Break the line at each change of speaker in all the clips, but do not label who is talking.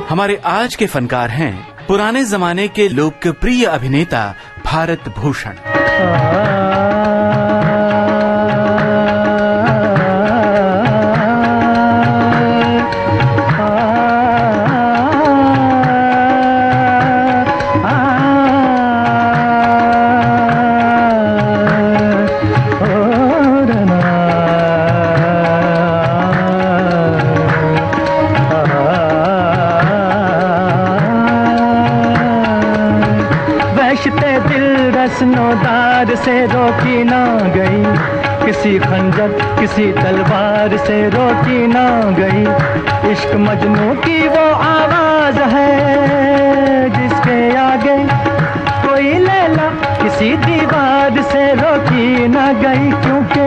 हमारे आज के फनकार हैं पुराने जमाने के लोकप्रिय अभिनेता भारत भूषण।
रस्नोदार से रोकी ना गई, किसी खंजर किसी तलवार से रोकी ना गई। इश्क मजनू की वो आवाज है जिसके आगे कोई लैला किसी दीवार से रोकी ना गई। क्योंकि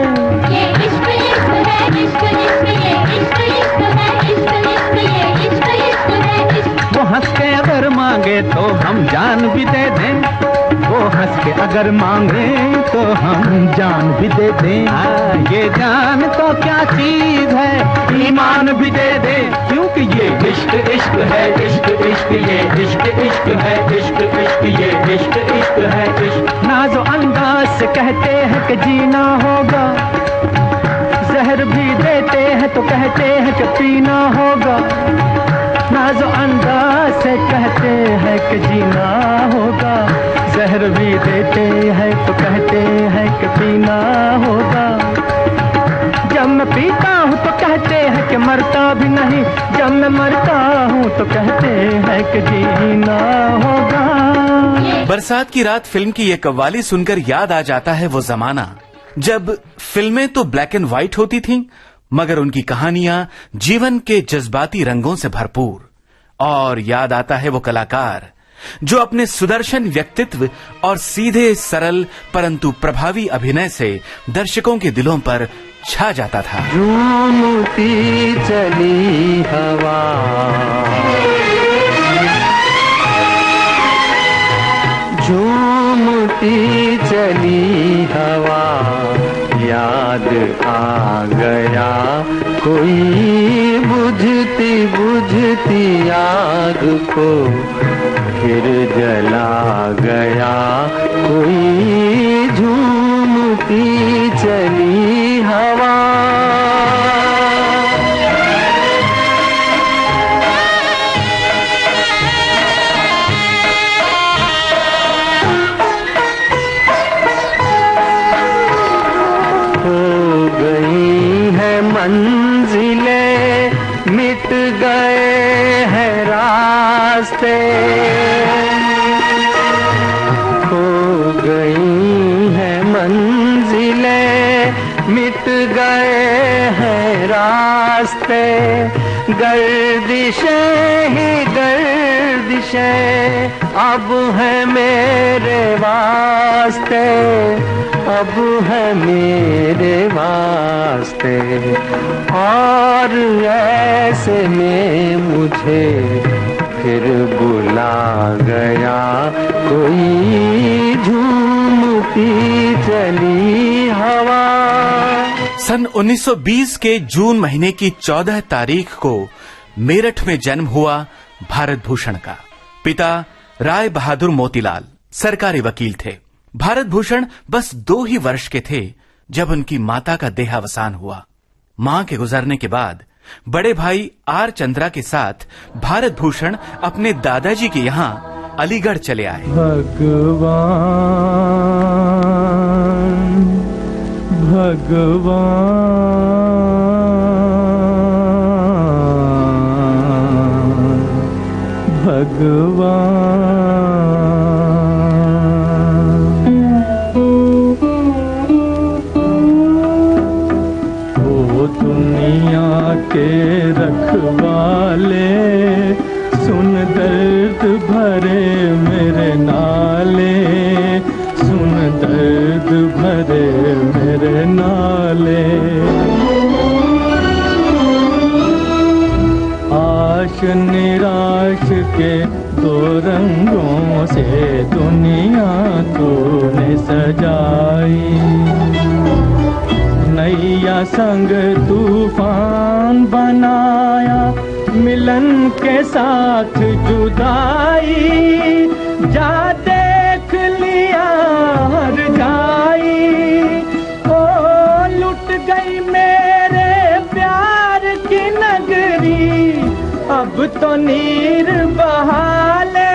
ये इश्क इश्क है, इश्क इश्क ये इश्क इश्क है, इश्क इश्क ये इश्क इश्क है इश्क।
वो हंस के अगर मांगे तो हम जान भी दे दें, वो हंस के अगर मांगे तो हम जान भी दे दें। ये जान तो क्या चीज है, ईमान भी दे दे। क्योंकि ये इश्क इश्क है, इश्क इश्क ये इश्क इश्क है, इश्क इश्क ये इश्क इश्क है इश्क। नाज़ो अंदाज से कहते हैं कि जीना होगा, जहर भी देते हैं तो कहते हैं कि पीना होगा। नाज़ो अंदाज से कहते हैं कि जीना होगा, जहर भी देते हैं तो कहते हैं कि पीना होगा। जब मैं पीता हूँ तो कहते हैं कि मरता भी नहीं, जब मैं मरता हूँ तो कहते हैं कि जीना होगा।
बरसात की रात फिल्म की ये कव्वाली सुनकर याद आ जाता है वो जमाना जब फिल्में तो ब्लैक एंड व्हाइट होती थीं, मगर उनकी कहानियां जीवन के जज्बाती रंगों से भरपूर। और याद आता है वो कलाकार जो अपने सुदर्शन व्यक्तित्व और सीधे सरल परंतु प्रभावी अभिनय से दर्शकों के दिलों पर छा जाता था।
झूमती चली हवा, झूमती चली हवा, याद आ गया कोई बुझती बुझती आग को, फिर जला गया कोई झूमती चली हवा। हो गई है मंजिलें, मिट गए हैं रास्ते, हो गई है मंजिलें, मिट गए हैं रास्ते। गर्दिशें ही गर्दिशें अब है मेरे वास्ते, अब है मेरे वास्ते। और ऐसे में मुझे फिर बुला गया कोई झूमती चली हवा।
सन 1920 के जून महीने की 14 तारीख को मेरठ में जन्म हुआ भारत भूषण का। पिता राय बहादुर मोतीलाल सरकारी वकील थे। भारत भूषण बस 2 ही वर्ष के थे जब उनकी माता का देहावसान हुआ। मां के गुजरने के बाद बड़े भाई आर चंद्रा के साथ भारत भूषण अपने दादाजी के यहाँ अलीगढ़ चले आए।
भगवान भगवान भगवान, ओ दुनिया के रखवाले, सुन दर्द भरे मेरे नाले, सुन दर्द भरे मेरे नाले। आश निराश के 2 रंगों से दुनिया तूने सजाई, नैया संग तूफान बनाया, मिल मिलन के साथ जुदाई, जा देख लिया हर जाई। ओ लुट गई मेरे प्यार की नगरी, अब तो नीर बहा ले,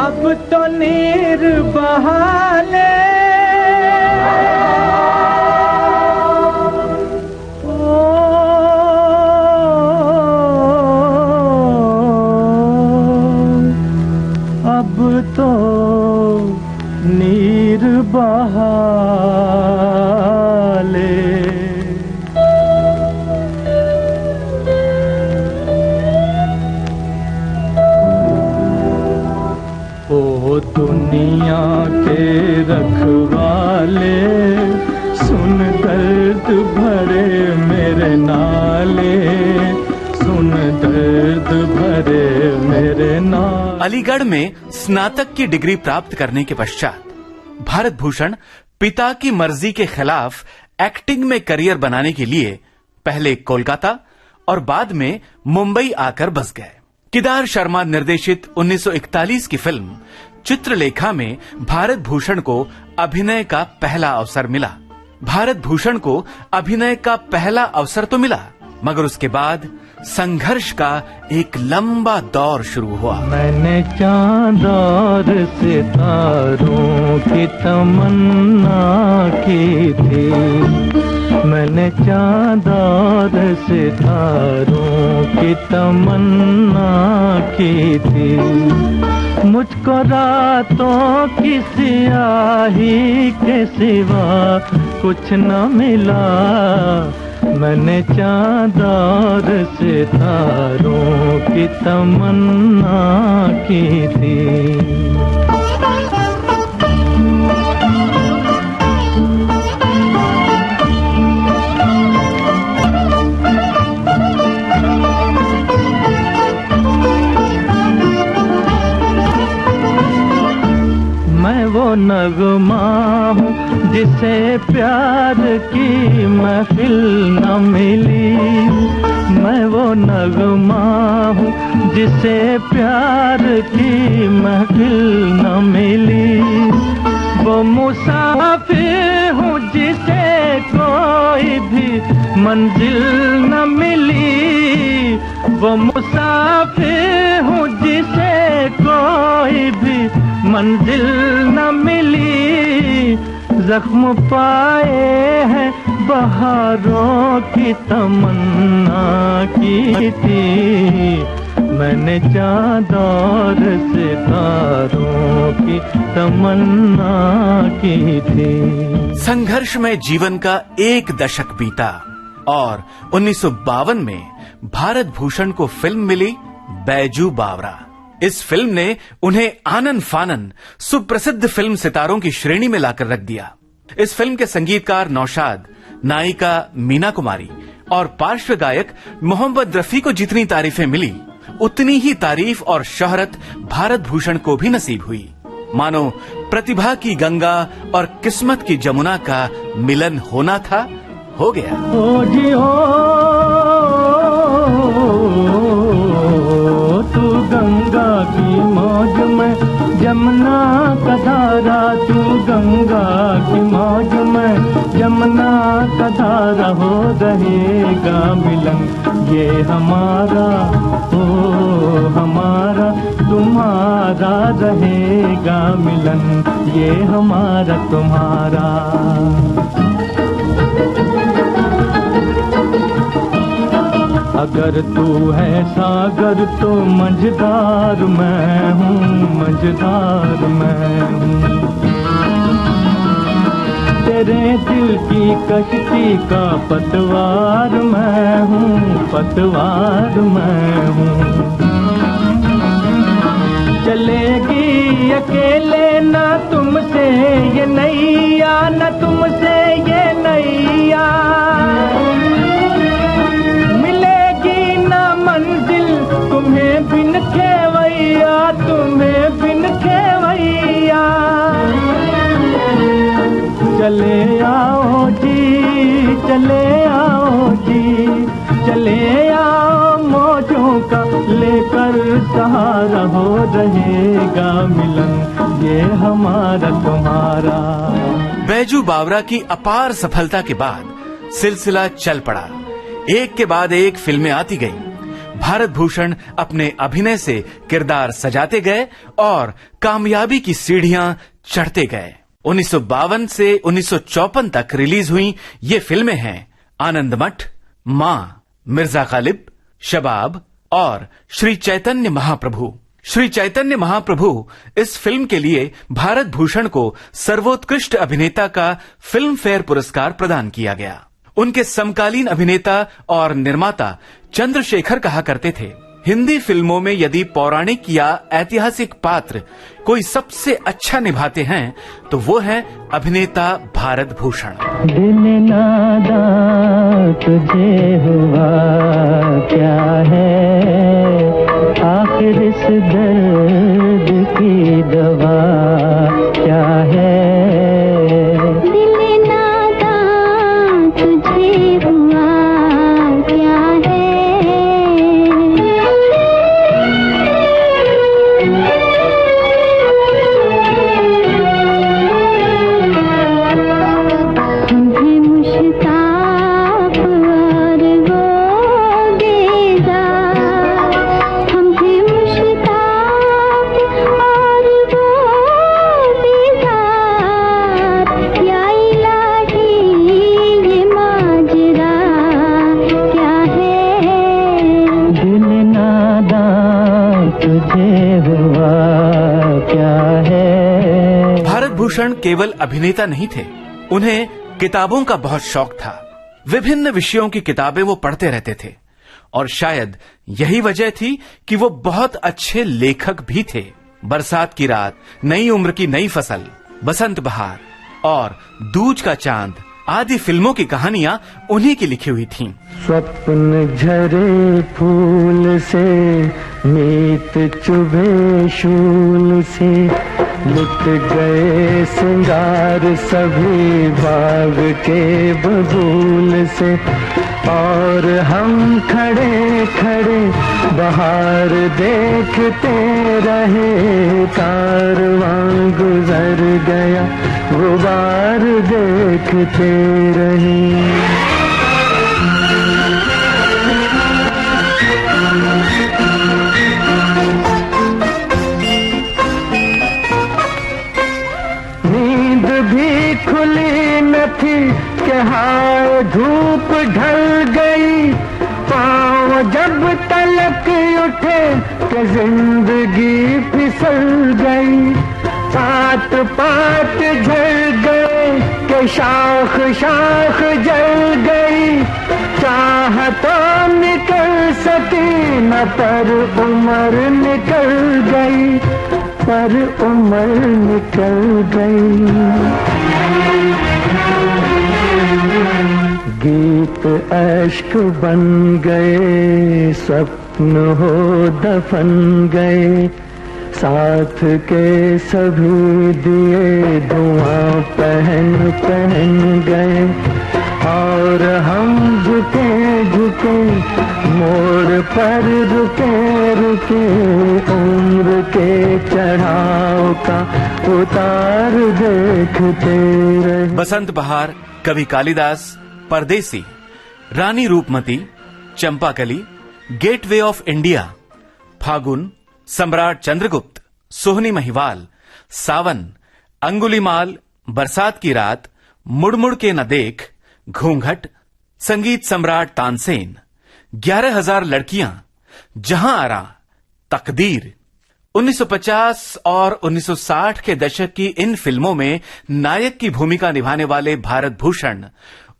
अब तो नीर बहा ले। अब तो नीर बहा ले। ओ दुनिया के रखवाले, सुन दर्द भरे मेरे नाले, सुन दर्द भरे मेरे नाले।
अलीगढ़ में स्नातक की डिग्री प्राप्त करने के पश्चात भारत भूषण पिता की मर्जी के खिलाफ एक्टिंग में करियर बनाने के लिए पहले कोलकाता और बाद में मुंबई आकर बस गए। केदार शर्मा निर्देशित 1941 की फिल्म चित्रलेखा में भारत भूषण को अभिनय का पहला अवसर मिला। भारत भूषण को अभिनय का पहला अवसर तो मिला, मगर उसके बाद संघर्ष का एक लंबा दौर शुरू हुआ।
मैंने चांद और सितारों की तमन्ना की थी, मैंने चांद और सितारों की तमन्ना की थी। मुझको रातों की स्याही के सिवा कुछ न मिला, मैंने चांद और सितारों की तमन्ना की थी। मैं वो नगमा हूँ जिसे प्यार की महफिल न मिली, मैं वो नगमा हूँ जिसे प्यार की महफिल न मिली। वो मुसाफिर हूँ जिसे कोई भी मंजिल न मिली, वो मुसाफिर हूँ जिसे कोई भी मंजिल न मिली। जख्म पाए हैं बहारों की तमन्ना की थी, मैंने चांद और सितारों की तमन्ना की थी।
संघर्ष में जीवन का एक दशक बीता और 1952 में भारत भूषण को फिल्म मिली बैजू बावरा। इस फिल्म ने उन्हें आनन फानन सुप्रसिद्ध फिल्म सितारों की श्रेणी में लाकर रख दिया। इस फिल्म के संगीतकार नौशाद, नायिका मीना कुमारी और पार्श्व गायक मोहम्मद रफी को जितनी तारीफें मिली, उतनी ही तारीफ और शोहरत भारत भूषण को भी नसीब हुई। मानो प्रतिभा की गंगा और किस्मत की जमुना का मिलन होना था, हो गया।
ओ जी हो, तू गंगा की मौज में जमुना का धारा, तू गंगा की मौज में जमुना का धारा, हो रहेगा मिलन ये हमारा, ओ हमारा तुम्हारा, रहेगा मिलन ये हमारा तुम्हारा। अगर तू है सागर तो मझधार मैं हूँ, मझधार मैं हूँ। तेरे दिल की कश्ती का पतवार मैं हूँ, पतवार मैं हूँ। चलेगी अकेले ना तुमसे ये नैया, ना तुमसे ये नैया। तुम्हें बिन खेवैया, तुम्हें बिन खेवैया। चले आओ जी, चले आओ सहारा हो रहेगा मिलन ये हमारा तुम्हारा।
बैजू बावरा की अपार सफलता के बाद सिलसिला चल पड़ा। एक के बाद एक फिल्में आती गईं। भारत भूषण अपने अभिनय से किरदार सजाते गए और कामयाबी की सीढ़ियां चढ़ते गए। 1952 से 1954 तक रिलीज हुई ये फिल्में हैं आनंद मठ, मां, मिर्जा गालिब, शबाब और श्री चैतन्य महाप्रभु। श्री चैतन्य महाप्रभु इस फिल्म के लिए भारत भूषण को सर्वोत्कृष्ट अभिनेता का फिल्म फेयर पुरस्कार प्रदान किया गया। उनके समकालीन अभिनेता और निर्माता चंद्रशेखर कहा करते थे, हिंदी फिल्मों में यदि पौराणिक या ऐतिहासिक पात्र कोई सबसे अच्छा निभाते हैं तो वो है अभिनेता भारत भूषण।
दिल नादां तुझे हुआ क्या है, आखिर इस दर्द की दवा क्या है।
दिल नादां तुझे हुआ क्या है। तुम्हें मुश्ताक और वो बेजार, तुम्हें मुश्ताक और वो बेजार, या इलाही ये माजरा क्या है।
दिल नादां तुझे हुआ क्या है।
भारत भूषण केवल अभिनेता नहीं थे, उन्हें किताबों का बहुत शौक था। विभिन्न विषयों की किताबें वो पढ़ते रहते थे और शायद यही वजह थी कि वो बहुत अच्छे लेखक भी थे। बरसात की रात, नई उम्र की नई फसल, बसंत बहार और दूज का चांद आदि फिल्मों की कहानियां उन्हीं की लिखी हुई थीं।
स्वप्न झरे फूल से, मीत चुभे शूल से, लुट गए सिंगार सभी बाग के बबूल से। और हम खड़े खड़े बहार देखते रहे, कारवां गुजर गया गुबार देखते रहे। नींद भी खुली न थी कि हाय धूप ढल गई, पाँव जब तलक उठे कि जिंदगी फिसल गई। पात पात झड़ गए कि शाख शाख जल गई, चाह तो निकल सकी न पर उम्र निकल गई, पर उम्र निकल गई। गीत अश्क बन गए, स्वप्न हो दफन गए, साथ के सभी दिए धुआं पहन पहन गए। और हम झुके झुके मोड़ पर रुके रुके, उम्र के चढ़ाव का उतार देखते रहे।
बसंत बहार, Kavi Kalidas, Pardesi, Rani Roopmati, Champakali, Gateway of India, Phagun, Samrat Chandragupta, सोहनी महिवाल, सावन, अंगुलीमाल, बरसात की रात, मुड़मुड़ के न देख, घूंघट, संगीत सम्राट तानसेन, 11,000 लड़कियां, जहां आरा, तकदीर। 1950 और 1960 के दशक की इन फिल्मों में नायक की भूमिका निभाने वाले भारत भूषण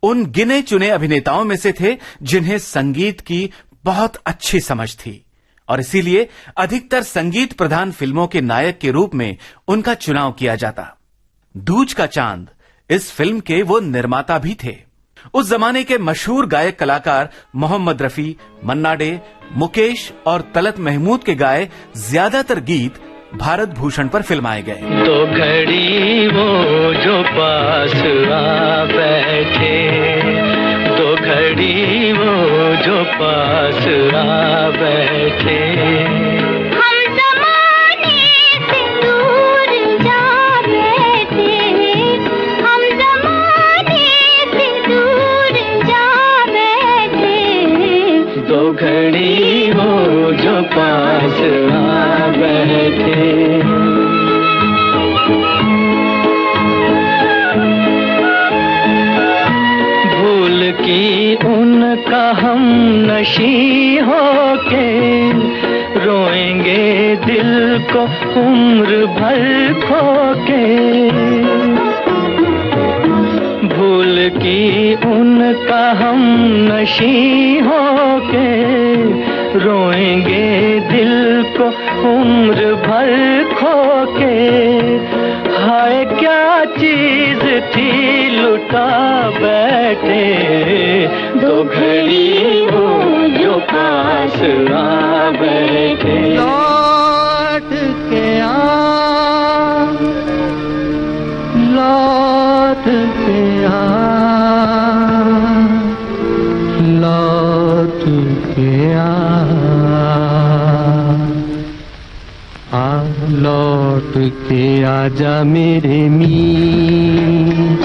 उन गिने चुने अभिनेताओं में से थे जिन्हें संगीत की बहुत अच्छी समझ थी और इसीलिए अधिकतर संगीत प्रधान फिल्मों के नायक के रूप में उनका चुनाव किया जाता। दूज का चांद इस फिल्म के वो निर्माता भी थे। उस जमाने के मशहूर गायक कलाकार मोहम्मद रफी, मन्ना डे, मुकेश और तलत महमूद के गाए ज्यादातर गीत भारत भूषण पर फिल्माए गए।
तो घड़ी वो जो पास आ बैठे, तो घड़ी वो जो पास आ बैठे, तो घड़ी वो जो पास आ बैठे। भूल की उनका हम नशी होके रोएंगे दिल को उम्र भर खोके। भूल की उनका हम नशी होके रोएंगे दिल को उम्र भर खोके। हाय क्या चीज थी लुटा बैठे, दो घड़ी वो जो पास आ बैठे। लौट के आ, लौट के आ, लौट के आ, लौट के आजा मेरे मीत।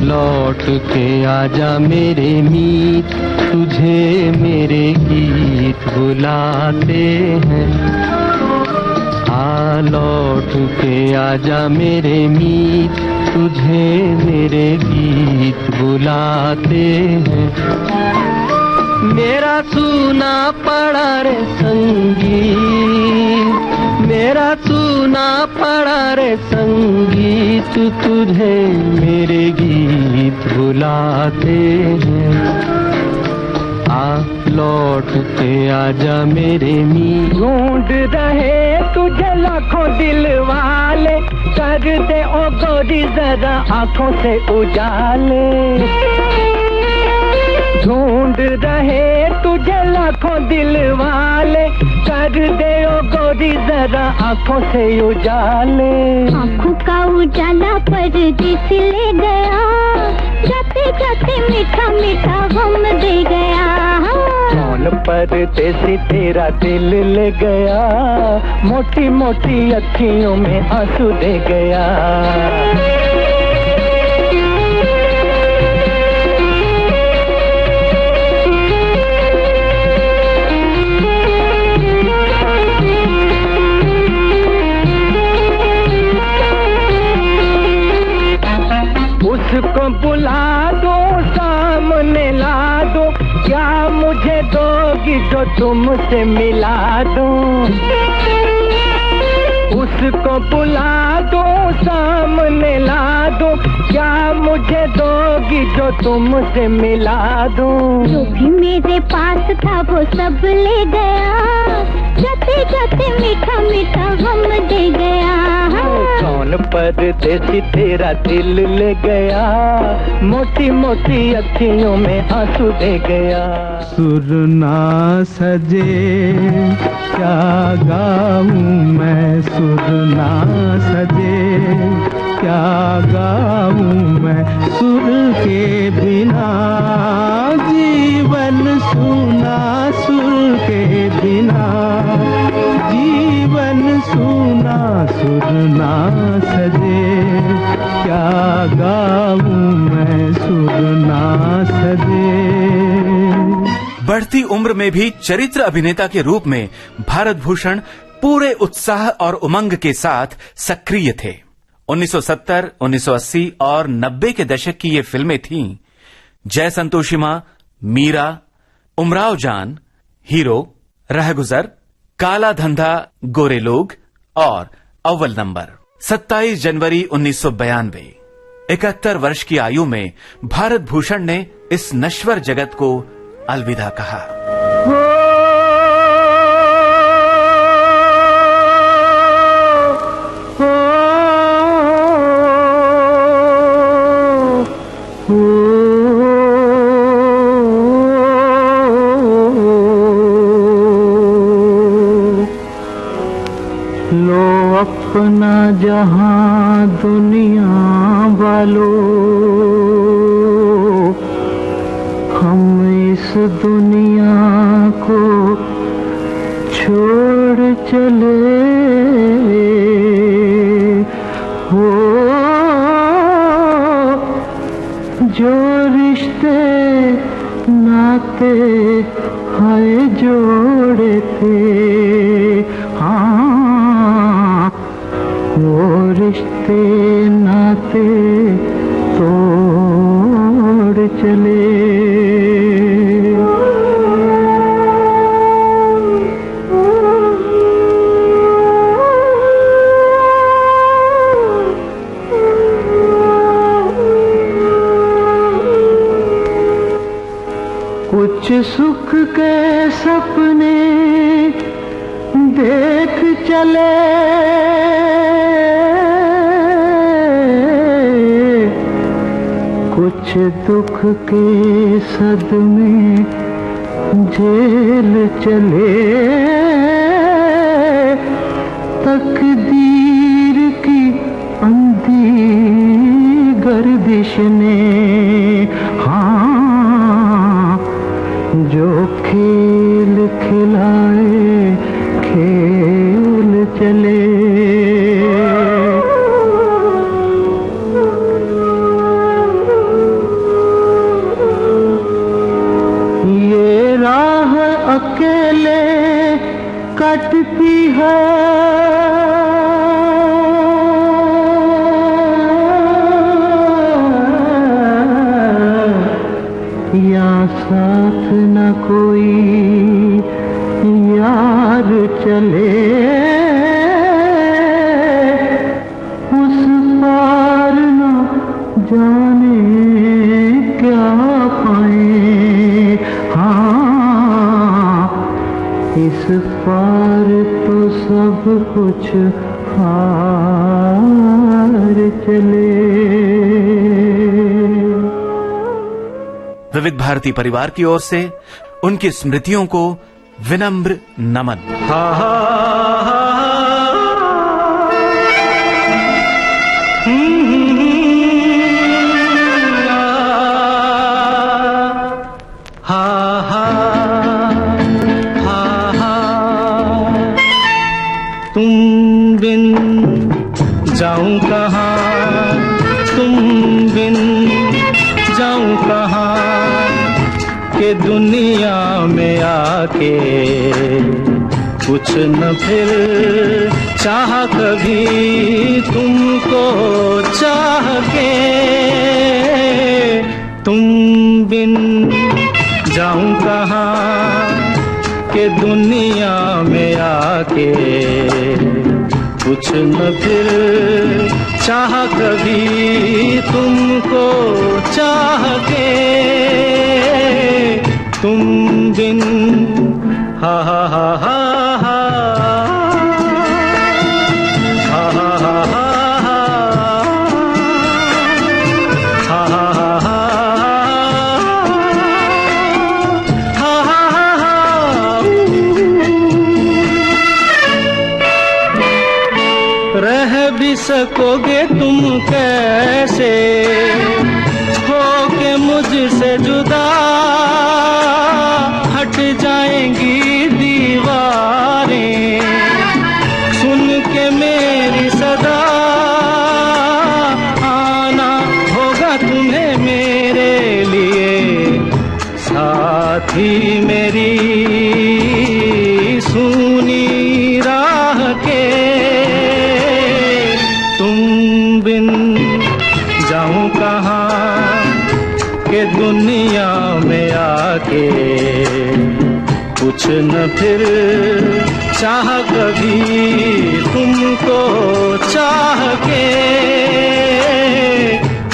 लौट के आजा मेरे मीत, तुझे मेरे गीत बुलाते हैं। लौट के आजा मेरे मीत, तुझे मेरे गीत बुलाते हैं। मेरा सूना पड़ा रे संगीत, मेरा सूना पड़ा रे संगीत, तुझे मेरे गीत बुलाते हैं। लौट के आजा मेरे मीत। ढूंढ रहे तुझे लाखों दिल वाले, कर दे ओ गोरी जरा आंखों से उजाले। ढूंढ रहे तुझे लाखों दिल वाले, कर दे ओ गोरी जरा आंखों से उजाले।
आंखों का उजाला परदेस ले गया, जाते जाते मीठा मीठा गम दे गया।
कौन परदेसी तेरा दिल ले गया, मोटी मोटी अखियों में आंसू दे गया। उसको बुला दो सामने ला दो, क्या मुझे दोगी जो तुमसे मिला दूं। उसको बुला दो सामने ला दो, क्या मुझे दोगी जो तुमसे मिला दूं।
जो भी मेरे पास था वो सब ले गया, जाते जाते मीठा मीठा गम दे गया।
कौन परदेसी तेरा दिल ले गया, मोटी मोटी अखियों में आंसू दे गया। सुर ना सजे क्या गाऊं मैं, सुर ना सजे क्या गाऊं मैं, सुर के बिना जीवन सूना, सुर के बिना जीवन सूना, सुर ना सजे क्या गाऊं मैं, सुर ना सजे।
बढ़ती उम्र में भी चरित्र अभिनेता के रूप में भारत भूषण पूरे उत्साह और उमंग के साथ सक्रिय थे। 1970, 1980 और 90 के दशक की ये फिल्में थीं जय संतोषी मां, मीरा, उमराव जान, हीरो, रहगुजर, काला धंधा, गोरे लोग और अव्वल नंबर। 27 जनवरी 1992, 71 वर्ष की आयु में भारत भूषण ने इस नश्वर जगत को अलविदा कहा।
लो अपना जहां दुनिया वालों, हम इस दुनिया को छोड़ चले हो। जो रिश्ते नाते हाय जोड़े थे, हाँ वो रिश्ते नाते तोड़ चले। कुछ सुख के सपने देख चले, कुछ दुख के सदमे झेल चले। तकदीर की अंधी गर्दिश ने, हाँ जो खेल खिलाए खेल चले। ये राह अकेले कटती है, या साथ न कोई यार चले। उस पार न जाने क्या पाए, हाँ इस पार तो सब कुछ हार चले।
विविध भारती परिवार की ओर से उनकी स्मृतियों को विनम्र नमन।
तुम बिन जाऊं कहाँ, तुम बिन जाऊं कहाँ, के दुनिया में आके कुछ न फिर चाह कभी तुमको चाह के। तुम बिन जाऊं कहाँ, के दुनिया में आके कुछ न फिर चाह कभी तुमको चाह के। तुम बिन हा हा हा हा हा हा हा रह भी सकोगे तुम कैसे हो के मुझसे जुदा, हट जाएंगी दीवारें सुन के मेरी सदा। आना होगा तुम्हें मेरे लिए साथी मेरी सुनी राह के। तुम बिन जाऊं कहाँ, के दुनिया में आके कुछ न फिर चाह कभी तुमको चाह के।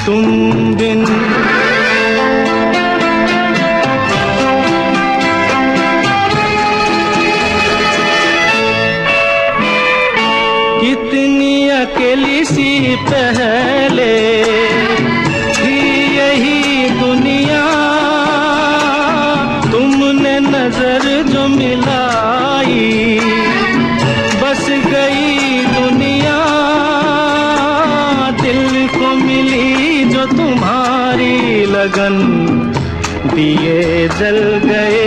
तुम बिन कितनी अकेली सी पहले थी यही दुनिया, तुमने नजर जो मिलाई बस गई दुनिया। दिल को मिली जो तुम्हारी लगन, दिए जल गए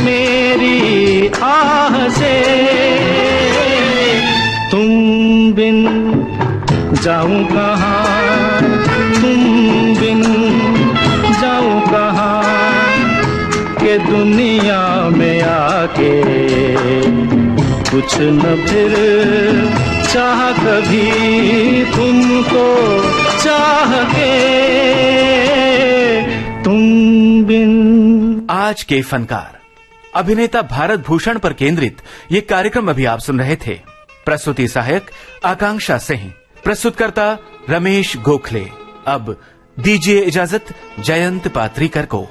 मेरी आह से। तुम बिन जाऊं कहाँ, तुम बिन जाऊं कहाँ के दुनिया में आके कुछ न फिर चाह कभी तुमको चाह के तुम बिन।
आज के फनकार अभिनेता भारत भूषण पर केंद्रित ये कार्यक्रम अभी आप सुन रहे थे। प्रस्तुति सहायक आकांक्षा सिंह, प्रस्तुतकर्ता रमेश गोखले। अब दीजिए इजाजत जयंत पात्रीकर को।